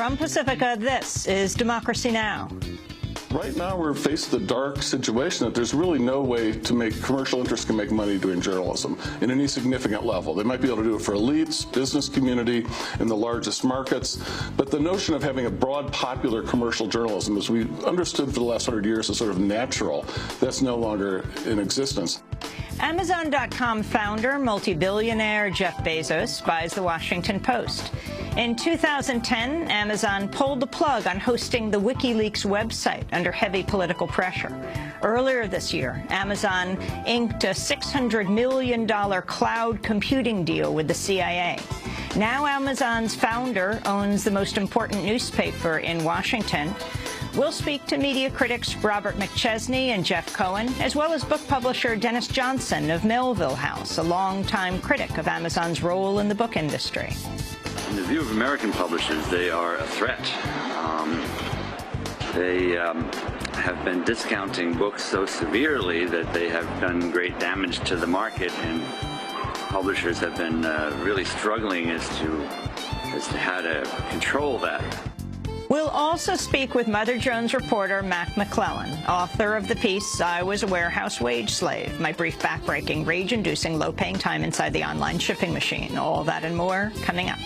From Pacifica, this is Democracy Now! Right now, we're faced with a dark situation that there's really no way to make commercial interests can make money doing journalism in any significant level. They might be able to do it for elites, business community, in the largest markets, but the notion of having a broad, popular commercial journalism, as we understood for the last 100 years, is sort of natural. That's no longer in existence. Amazon.com founder, multi-billionaire Jeff Bezos buys the Washington Post. In 2010, Amazon pulled the plug on hosting the WikiLeaks website under heavy political pressure. Earlier this year, Amazon inked a $600 million cloud computing deal with the CIA. Now Amazon's founder owns the most important newspaper in Washington. We'll speak to media critics Robert McChesney and Jeff Cohen, as well as book publisher Dennis Johnson of Melville House, a longtime critic of Amazon's role in the book industry. In the view of American publishers, they are a threat. They have been discounting books so severely that they have done great damage to the market, and publishers have been really struggling as to how to control that. We'll also speak with Mother Jones reporter Mac McClellan, author of the piece, I Was a Warehouse Wage Slave, my brief backbreaking, rage-inducing, low-paying time inside the online shipping machine. All that and more coming up.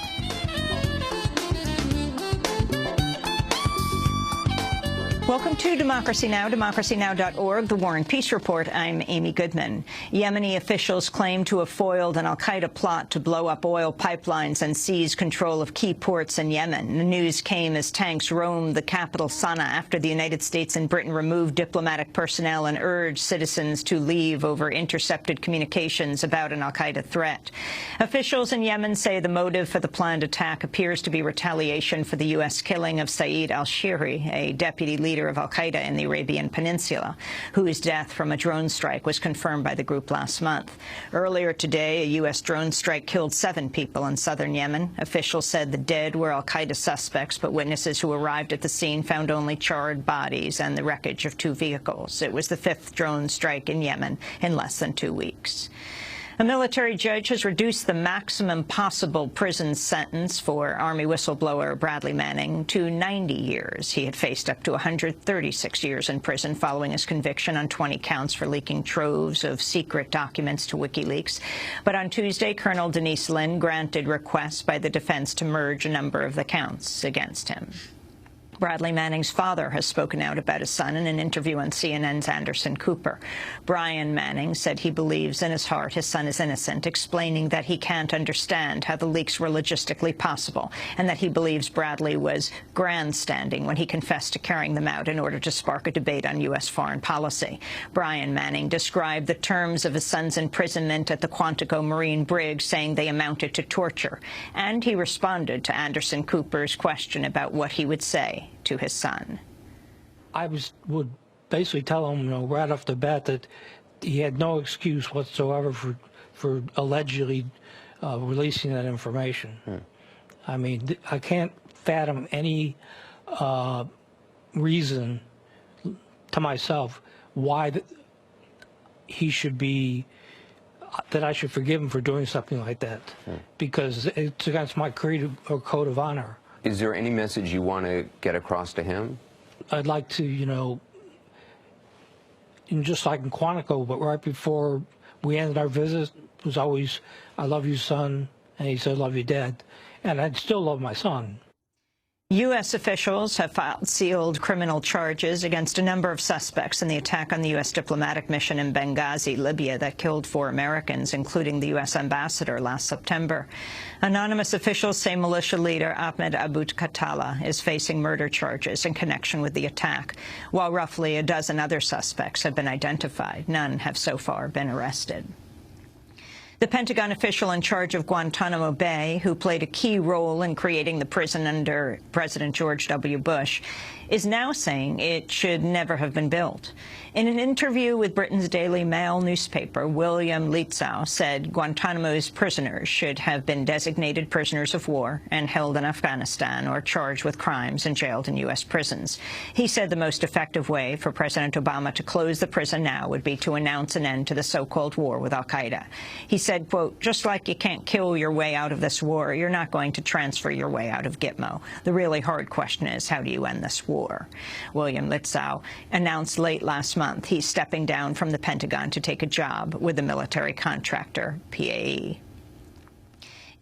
Welcome to Democracy Now!, democracynow.org, The War and Peace Report. I'm Amy Goodman. Yemeni officials claim to have foiled an al-Qaeda plot to blow up oil pipelines and seize control of key ports in Yemen. The news came as tanks roamed the capital Sana'a after the United States and Britain removed diplomatic personnel and urged citizens to leave over intercepted communications about an al-Qaeda threat. Officials in Yemen say the motive for the planned attack appears to be retaliation for the U.S. killing of Saeed al-Shihri, a deputy leader of al-Qaeda in the Arabian Peninsula, whose death from a drone strike was confirmed by the group last month. Earlier today, a U.S. drone strike killed 7 people in southern Yemen. Officials said the dead were al-Qaeda suspects, but witnesses who arrived at the scene found only charred bodies and the wreckage of 2 vehicles. It was the 5th drone strike in Yemen in less than 2 weeks. A military judge has reduced the maximum possible prison sentence for Army whistleblower Bradley Manning to 90 years. He had faced up to 136 years in prison following his conviction on 20 counts for leaking troves of secret documents to WikiLeaks. But on Tuesday, Colonel Denise Lynn granted requests by the defense to merge a number of the counts against him. Bradley Manning's father has spoken out about his son in an interview on CNN's Anderson Cooper. Brian Manning said he believes in his heart his son is innocent, explaining that he can't understand how the leaks were logistically possible and that he believes Bradley was grandstanding when he confessed to carrying them out in order to spark a debate on U.S. foreign policy. Brian Manning described the terms of his son's imprisonment at the Quantico Marine Brig, saying they amounted to torture. And he responded to Anderson Cooper's question about what he would say to his son. I would basically tell him, right off the bat that he had no excuse whatsoever for allegedly releasing that information. I mean, I can't fathom any reason to myself why he should be, that I should forgive him for doing something like that, because it's against my creed or code of honor. Is there any message you want to get across to him? I'd like to, just like in Quantico, but right before we ended our visit, it was always, I love you, son, and he said, I love you, Dad. And I still love my son. U.S. officials have filed sealed criminal charges against a number of suspects in the attack on the U.S. diplomatic mission in Benghazi, Libya, that killed 4 Americans, including the U.S. ambassador last September. Anonymous officials say militia leader Ahmed Abu Khatala is facing murder charges in connection with the attack, while roughly a dozen other suspects have been identified. None have so far been arrested. The Pentagon official in charge of Guantanamo Bay, who played a key role in creating the prison under President George W. Bush, is now saying it should never have been built. In an interview with Britain's Daily Mail newspaper, William Lietzau said Guantanamo's prisoners should have been designated prisoners of war and held in Afghanistan or charged with crimes and jailed in U.S. prisons. He said the most effective way for President Obama to close the prison now would be to announce an end to the so-called war with al-Qaeda. He said, quote, "Just like you can't kill your way out of this war, you're not going to transfer your way out of Gitmo. The really hard question is, how do you end this war?" William Litzow announced late last month he's stepping down from the Pentagon to take a job with the military contractor PAE.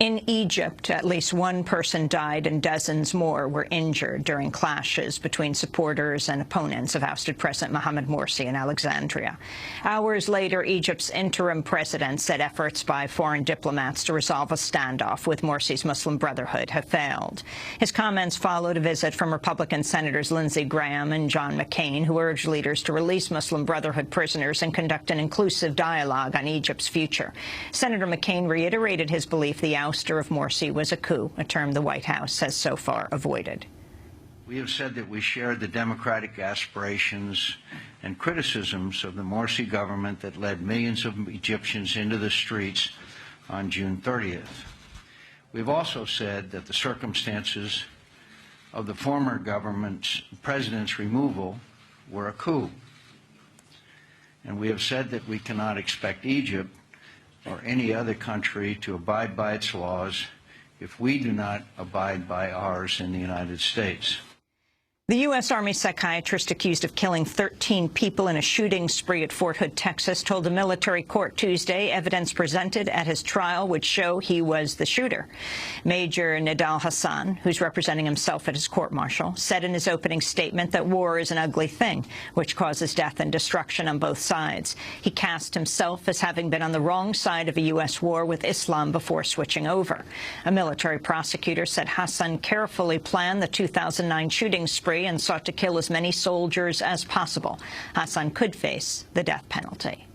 In Egypt, at least one person died and dozens more were injured during clashes between supporters and opponents of ousted President Mohamed Morsi in Alexandria. Hours later, Egypt's interim president said efforts by foreign diplomats to resolve a standoff with Morsi's Muslim Brotherhood have failed. His comments followed a visit from Republican Senators Lindsey Graham and John McCain, who urged leaders to release Muslim Brotherhood prisoners and conduct an inclusive dialogue on Egypt's future. Senator McCain reiterated his belief the ouster of Morsi was a coup, a term the White House has so far avoided. We have said that we share the democratic aspirations and criticisms of the Morsi government that led millions of Egyptians into the streets on June 30th. We've also said that the circumstances of the former president's removal were a coup. And we have said that we cannot expect Egypt or any other country to abide by its laws if we do not abide by ours in the United States. The U.S. Army psychiatrist accused of killing 13 people in a shooting spree at Fort Hood, Texas, told a military court Tuesday evidence presented at his trial would show he was the shooter. Major Nidal Hassan, who's representing himself at his court-martial, said in his opening statement that war is an ugly thing, which causes death and destruction on both sides. He cast himself as having been on the wrong side of a U.S. war with Islam before switching over. A military prosecutor said Hassan carefully planned the 2009 shooting spree and sought to kill as many soldiers as possible. Hassan could face the death penalty.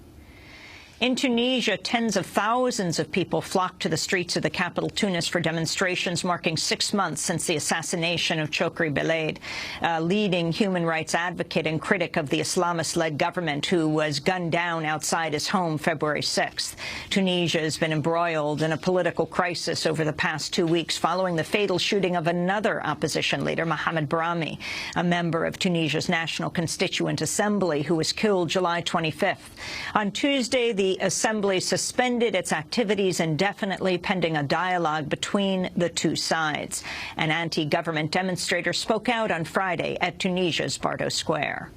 In Tunisia, tens of thousands of people flocked to the streets of the capital, Tunis, for demonstrations marking 6 months since the assassination of Chokri Belaid, a leading human rights advocate and critic of the Islamist-led government who was gunned down outside his home February 6th. Tunisia has been embroiled in a political crisis over the past 2 weeks following the fatal shooting of another opposition leader, Mohamed Brahmi, a member of Tunisia's National Constituent Assembly, who was killed July 25th. On Tuesday, the Assembly suspended its activities indefinitely pending a dialogue between the two sides. An anti-government demonstrator spoke out on Friday at Tunisia's Bardo Square.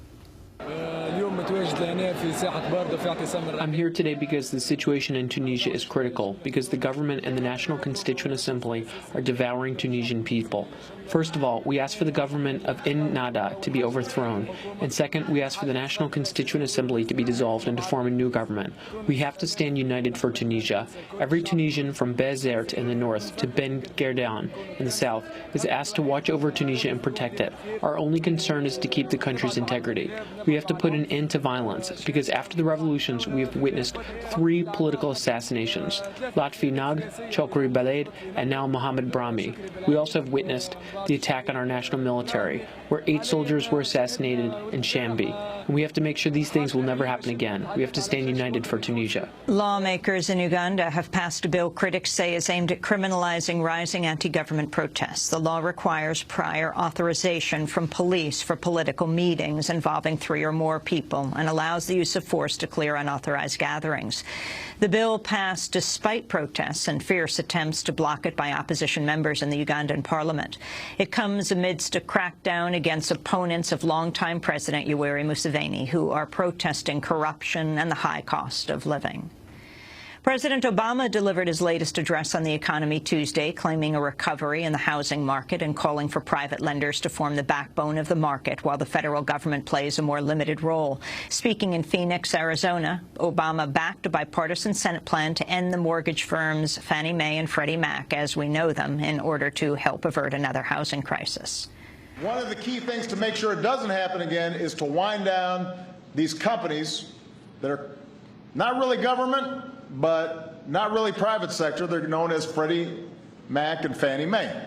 I'm here today because the situation in Tunisia is critical, because the government and the National Constituent Assembly are devouring Tunisian people. First of all, we ask for the government of Ennahda to be overthrown, and second, we ask for the National Constituent Assembly to be dissolved and to form a new government. We have to stand united for Tunisia. Every Tunisian from Bezert in the north to Ben Gerdan in the south is asked to watch over Tunisia and protect it. Our only concern is to keep the country's integrity. We have to put an end to violence, because after the revolutions, we have witnessed 3 political assassinations: Lotfi Nag, Chokri Belaid, and now Mohamed Brahmi. We also have witnessed the attack on our national military, where 8 soldiers were assassinated in Shambi. And we have to make sure these things will never happen again. We have to stand united for Tunisia. Lawmakers in Uganda have passed a bill critics say is aimed at criminalizing rising anti-government protests. The law requires prior authorization from police for political meetings involving 3 or more people and allows the use of force to clear unauthorized gatherings. The bill passed despite protests and fierce attempts to block it by opposition members in the Ugandan parliament. It comes amidst a crackdown against opponents of longtime President Yoweri Museveni, who are protesting corruption and the high cost of living. President Obama delivered his latest address on the economy Tuesday, claiming a recovery in the housing market and calling for private lenders to form the backbone of the market while the federal government plays a more limited role. Speaking in Phoenix, Arizona, Obama backed a bipartisan Senate plan to end the mortgage firms Fannie Mae and Freddie Mac as we know them in order to help avert another housing crisis. One of the key things to make sure it doesn't happen again is to wind down these companies that are not really government, but not really private sector. They're known as Freddie Mac and Fannie Mae.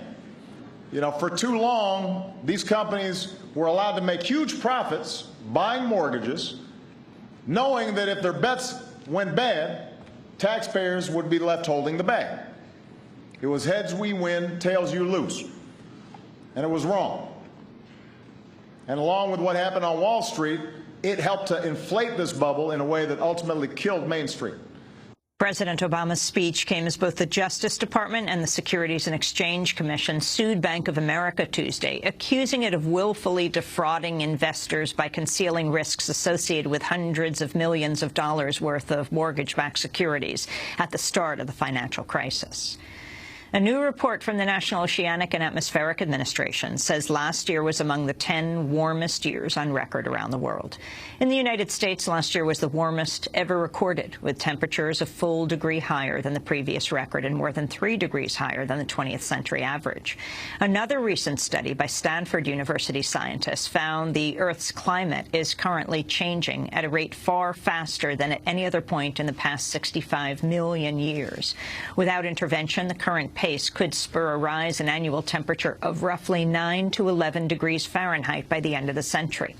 You know, for too long, these companies were allowed to make huge profits buying mortgages, knowing that if their bets went bad, taxpayers would be left holding the bag. It was heads we win, tails you lose. And it was wrong. And along with what happened on Wall Street, it helped to inflate this bubble in a way that ultimately killed Main Street. President Obama's speech came as both the Justice Department and the Securities and Exchange Commission sued Bank of America Tuesday, accusing it of willfully defrauding investors by concealing risks associated with hundreds of millions of dollars worth of mortgage-backed securities at the start of the financial crisis. A new report from the National Oceanic and Atmospheric Administration says last year was among the 10 warmest years on record around the world. In the United States, last year was the warmest ever recorded, with temperatures a full degree higher than the previous record and more than 3 degrees higher than the 20th century average. Another recent study by Stanford University scientists found the Earth's climate is currently changing at a rate far faster than at any other point in the past 65 million years. Without intervention, the current pace could spur a rise in annual temperature of roughly 9 to 11 degrees Fahrenheit by the end of the century.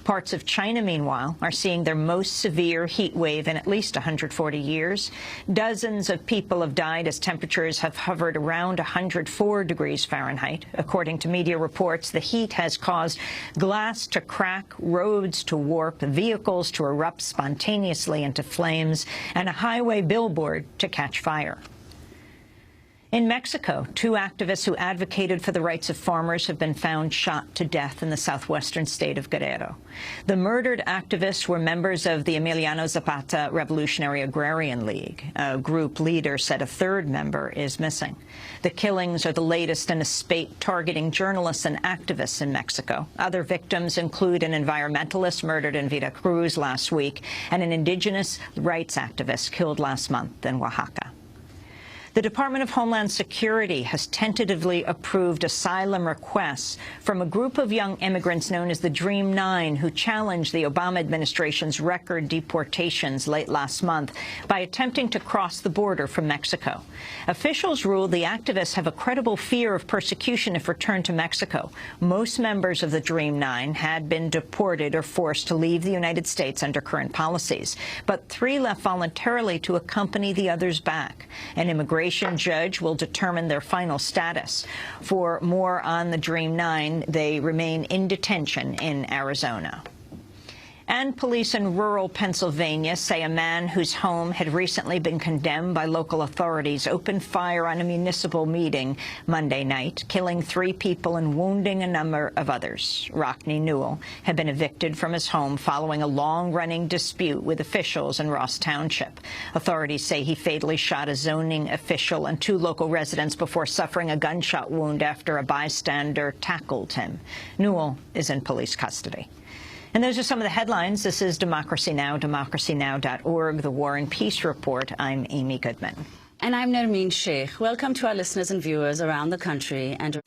Parts of China, meanwhile, are seeing their most severe heat wave in at least 140 years. Dozens of people have died as temperatures have hovered around 104 degrees Fahrenheit. According to media reports, the heat has caused glass to crack, roads to warp, vehicles to erupt spontaneously into flames, and a highway billboard to catch fire. In Mexico, 2 activists who advocated for the rights of farmers have been found shot to death in the southwestern state of Guerrero. The murdered activists were members of the Emiliano Zapata Revolutionary Agrarian League. A group leader said a 3rd member is missing. The killings are the latest in a spate targeting journalists and activists in Mexico. Other victims include an environmentalist murdered in Veracruz last week and an indigenous rights activist killed last month in Oaxaca. The Department of Homeland Security has tentatively approved asylum requests from a group of young immigrants known as the Dream 9 who challenged the Obama administration's record deportations late last month by attempting to cross the border from Mexico. Officials ruled the activists have a credible fear of persecution if returned to Mexico. Most members of the Dream 9 had been deported or forced to leave the United States under current policies, but 3 left voluntarily to accompany the others back. An immigration judge will determine their final status. For more on the Dream 9, they remain in detention in Arizona. And police in rural Pennsylvania say a man whose home had recently been condemned by local authorities opened fire on a municipal meeting Monday night, killing 3 people and wounding a number of others. Rockne Newell had been evicted from his home following a long-running dispute with officials in Ross Township. Authorities say he fatally shot a zoning official and 2 local residents before suffering a gunshot wound after a bystander tackled him. Newell is in police custody. And those are some of the headlines. This is Democracy Now!, democracynow.org, the War and Peace Report. I'm Amy Goodman. And I'm Nermeen Sheikh. Welcome to our listeners and viewers around the country and